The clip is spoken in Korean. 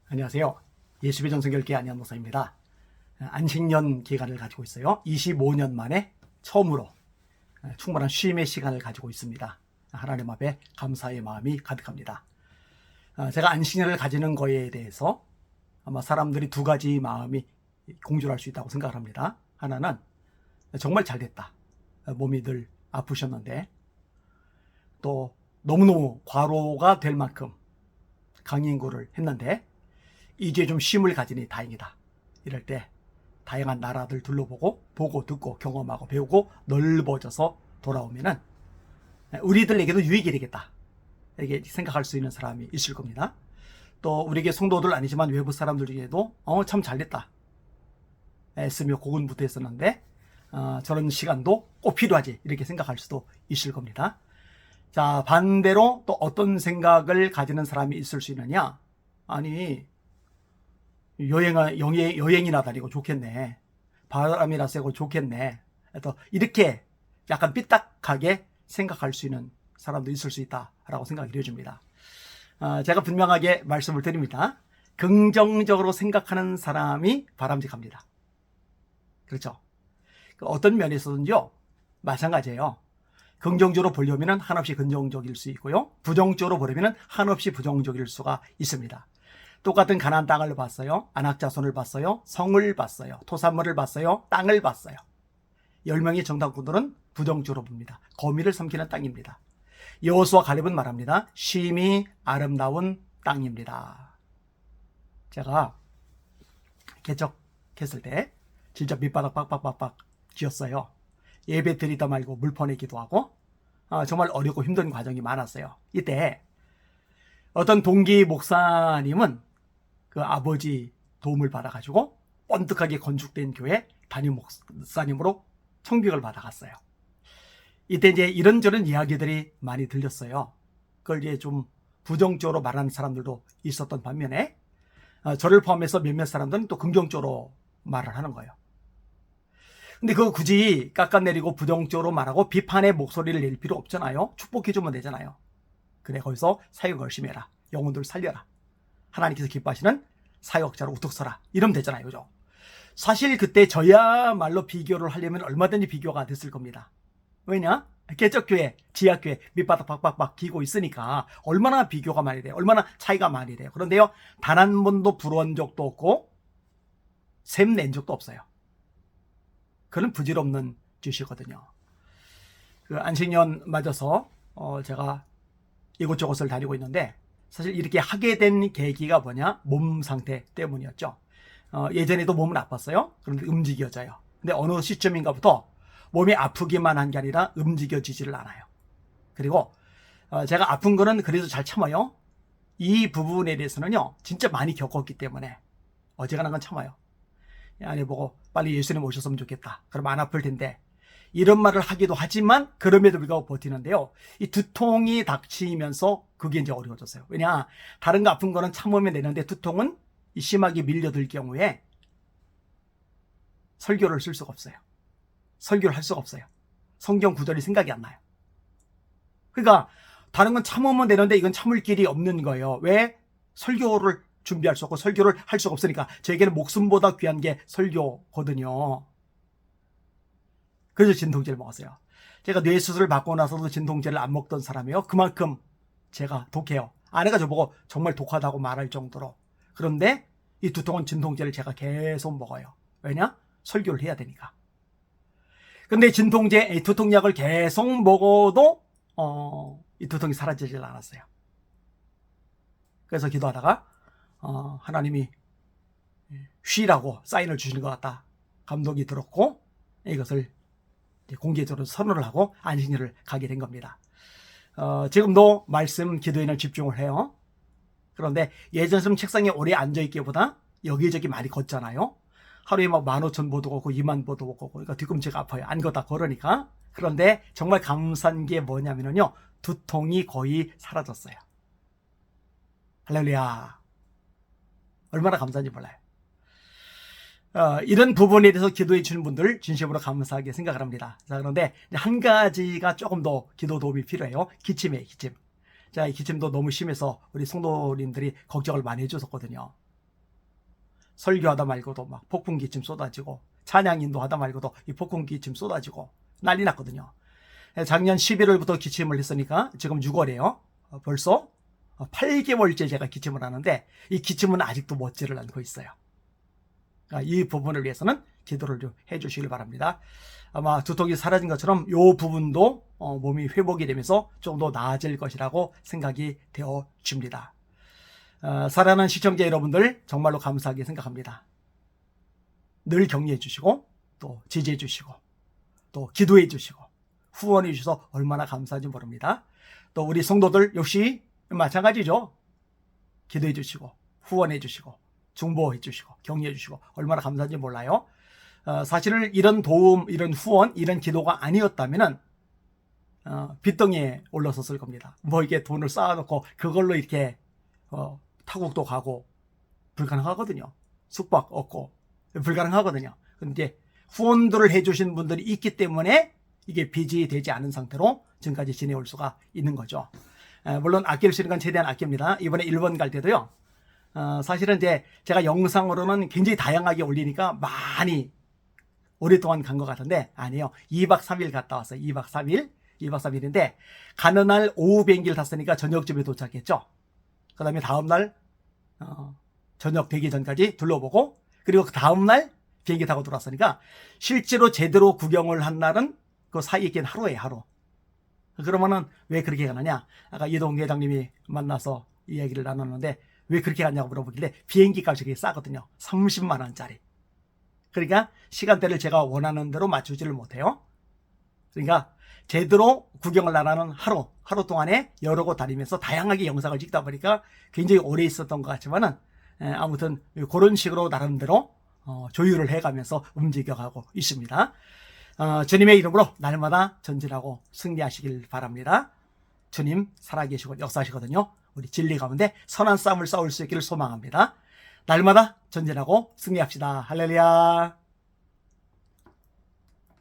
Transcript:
안녕하세요. 예수의 정성결계 안양 목사입니다. 안식년 기간을 가지고 있어요. 25년 만에 처음으로 충분한 쉼의 시간을 가지고 있습니다. 하나님 앞에 감사의 마음이 가득합니다. 제가 안식년을 가지는 거에 대해서 아마 사람들이 두 가지 마음이 공존할 수 있다고 생각을 합니다. 하나는 정말 잘됐다. 몸이 늘 아프셨는데 또 너무너무 과로가 될 만큼 강행구를 했는데 이제 좀 쉼을 가지니 다행이다. 이럴 때 다양한 나라들 둘러보고 보고 듣고 경험하고 배우고 넓어져서 돌아오면은 우리들에게도 유익이 되겠다. 이렇게 생각할 수 있는 사람이 있을 겁니다. 또 우리에게 성도들 아니지만 외부 사람들 중에도 참 잘됐다. 애쓰며 고군분투했었는데 저런 시간도 꼭 필요하지. 이렇게 생각할 수도 있을 겁니다. 자, 반대로 또 어떤 생각을 가지는 사람이 있을 수 있느냐? 아니, 여행이나 다니고 좋겠네. 바람이나 쐬고 좋겠네. 또 이렇게 약간 삐딱하게 생각할 수 있는 사람도 있을 수 있다라고 생각이 되어집니다. 제가 분명하게 말씀을 드립니다. 긍정적으로 생각하는 사람이 바람직합니다. 그렇죠? 어떤 면에서는요, 마찬가지예요. 긍정적으로 보려면 한없이 긍정적일 수 있고요. 부정적으로 보려면 한없이 부정적일 수가 있습니다. 똑같은 가나안 땅을 봤어요. 안악자손을 봤어요. 성을 봤어요. 토산물을 봤어요. 땅을 봤어요. 10명의 정탐꾼들은 부정적으로 봅니다. 거미를 삼키는 땅입니다. 여호수아 갈렙은 말합니다. 쉼이 아름다운 땅입니다. 제가 개척했을 때 진짜 밑바닥 빡빡빡빡 지었어요. 예배 드리다 말고 물 퍼내기도 하고 정말 어렵고 힘든 과정이 많았어요. 이때 어떤 동기 목사님은 그 아버지 도움을 받아가지고 번뜩하게 건축된 교회 담임 목사님으로 청빙을 받아갔어요. 이때 이제 이런저런 이야기들이 많이 들렸어요. 그걸 이제 좀 부정적으로 말하는 사람들도 있었던 반면에 저를 포함해서 몇몇 사람들은 또 긍정적으로 말을 하는 거예요. 근데 그거 굳이 깎아내리고 부정적으로 말하고 비판의 목소리를 낼 필요 없잖아요. 축복해주면 되잖아요. 그래, 거기서 사역 열심히 해라. 영혼들을 살려라. 하나님께서 기뻐하시는 사역자로 우뚝 서라. 이러면 되잖아요. 그죠? 사실 그때 저야말로 비교를 하려면 얼마든지 비교가 됐을 겁니다. 왜냐? 개척교회, 지하교회 밑바닥 박박박 기고 있으니까 얼마나 비교가 많이 돼요. 얼마나 차이가 많이 돼요. 그런데요, 단 한 번도 부러운 적도 없고 샘낸 적도 없어요. 그런 부질없는 짓이거든요. 그 안식년 맞아서 제가 이곳저곳을 다니고 있는데 사실 이렇게 하게 된 계기가 뭐냐? 몸 상태 때문이었죠. 예전에도 몸은 아팠어요. 그런데 움직여져요. 근데 어느 시점인가부터 몸이 아프기만 한 게 아니라 움직여지지를 않아요. 그리고 제가 아픈 거는 그래도 잘 참아요. 이 부분에 대해서는요, 진짜 많이 겪었기 때문에 어지간한 건 참아요. 아니 보고 빨리 예수님 오셨으면 좋겠다. 그럼 안 아플 텐데. 이런 말을 하기도 하지만 그럼에도 불구하고 버티는데요. 이 두통이 닥치면서 그게 이제 어려워졌어요. 왜냐? 다른 거 아픈 거는 참으면 되는데 두통은 심하게 밀려들 경우에 설교를 쓸 수가 없어요. 설교를 할 수가 없어요. 성경 구절이 생각이 안 나요. 그러니까 다른 건 참으면 되는데 이건 참을 길이 없는 거예요. 왜? 설교를 준비할 수 없고 설교를 할 수가 없으니까. 저에게는 목숨보다 귀한 게 설교거든요. 그래서 진통제를 먹었어요. 제가 뇌수술을 받고 나서도 진통제를 안 먹던 사람이에요. 그만큼 제가 독해요. 아내가 저보고 정말 독하다고 말할 정도로. 그런데 이 두통은 진통제를 제가 계속 먹어요. 왜냐? 설교를 해야 되니까. 근데 진통제, 두통약을 계속 먹어도 이 두통이 사라지질 않았어요. 그래서 기도하다가 하나님이 쉬라고 사인을 주시는 것 같다. 감동이 들었고 이것을 공개적으로 선언을 하고 안식년을 가게 된 겁니다. 지금도 말씀 기도에는 집중을 해요. 그런데 예전처럼 책상에 오래 앉아있기보다 여기저기 많이 걷잖아요. 하루에 막 15,000보도 걷고 20,000보도 걷고 그러니까 뒤꿈치가 아파요. 안 걷다 걸으니까. 그런데 정말 감사한 게 뭐냐면요, 두통이 거의 사라졌어요. 할렐루야. 얼마나 감사한지 몰라요. 이런 부분에 대해서 기도해 주시는 분들 진심으로 감사하게 생각을 합니다. 자, 그런데 한 가지가 조금 더 기도 도움이 필요해요. 기침이에요, 기침. 자, 이 기침도 너무 심해서 우리 성도님들이 걱정을 많이 해줬었거든요. 설교하다 말고도 막 폭풍기침 쏟아지고 찬양 인도하다 말고도 이 폭풍기침 쏟아지고 난리 났거든요. 작년 11월부터 기침을 했으니까 지금 6월이에요. 벌써 8개월째 제가 기침을 하는데 이 기침은 아직도 멎지를 않고 있어요. 이 부분을 위해서는 기도를 좀 해주시길 바랍니다. 아마 두통이 사라진 것처럼 이 부분도 몸이 회복이 되면서 좀 더 나아질 것이라고 생각이 되어집니다. 사랑하는 시청자 여러분들 정말로 감사하게 생각합니다. 늘 격려해 주시고 또 지지해 주시고 또 기도해 주시고 후원해 주셔서 얼마나 감사한지 모릅니다. 또 우리 성도들 역시 마찬가지죠. 기도해 주시고 후원해 주시고 중보해 주시고 격려해 주시고 얼마나 감사한지 몰라요. 사실은 이런 도움, 이런 후원, 이런 기도가 아니었다면은 빚덩이에 올라섰을 겁니다. 뭐 이게 돈을 쌓아놓고 그걸로 이렇게 타국도 가고 불가능하거든요. 숙박 없고 불가능하거든요. 근데 후원들을 해주신 분들이 있기 때문에 이게 빚이 되지 않은 상태로 지금까지 지내올 수가 있는 거죠. 물론 아낄 수 있는 건 최대한 아낍니다. 이번에 일본 갈 때도요. 사실은 이제 제가 영상으로는 굉장히 다양하게 올리니까 많이 오랫동안 간 것 같은데 아니에요. 2박 3일 갔다 왔어요. 2박 3일인데 가는 날 오후 비행기를 탔으니까 저녁쯤에 도착했죠. 그 다음에 다음날 저녁 되기 전까지 둘러보고 그리고 그 다음날 비행기 타고 들어왔으니까 실제로 제대로 구경을 한 날은 그 사이에 낀 하루예요. 하루. 그러면은 왜 그렇게 가느냐. 아까 이동 회장님이 만나서 이야기를 나눴는데 왜 그렇게 갔냐고 물어보길래 비행기 값이 되게 싸거든요. 30만 원짜리. 그러니까 시간대를 제가 원하는 대로 맞추지를 못해요. 그러니까 제대로 구경을 안 하는 하루 동안에 여러 곳 다니면서 다양하게 영상을 찍다 보니까 굉장히 오래 있었던 것 같지만은 아무튼 그런 식으로 나름대로 조율을 해가면서 움직여가고 있습니다. 주님의 이름으로 날마다 전진하고 승리하시길 바랍니다. 주님 살아계시고 역사하시거든요. 우리 진리 가운데 선한 싸움을 싸울 수 있기를 소망합니다. 날마다 전진하고 승리합시다. 할렐루야.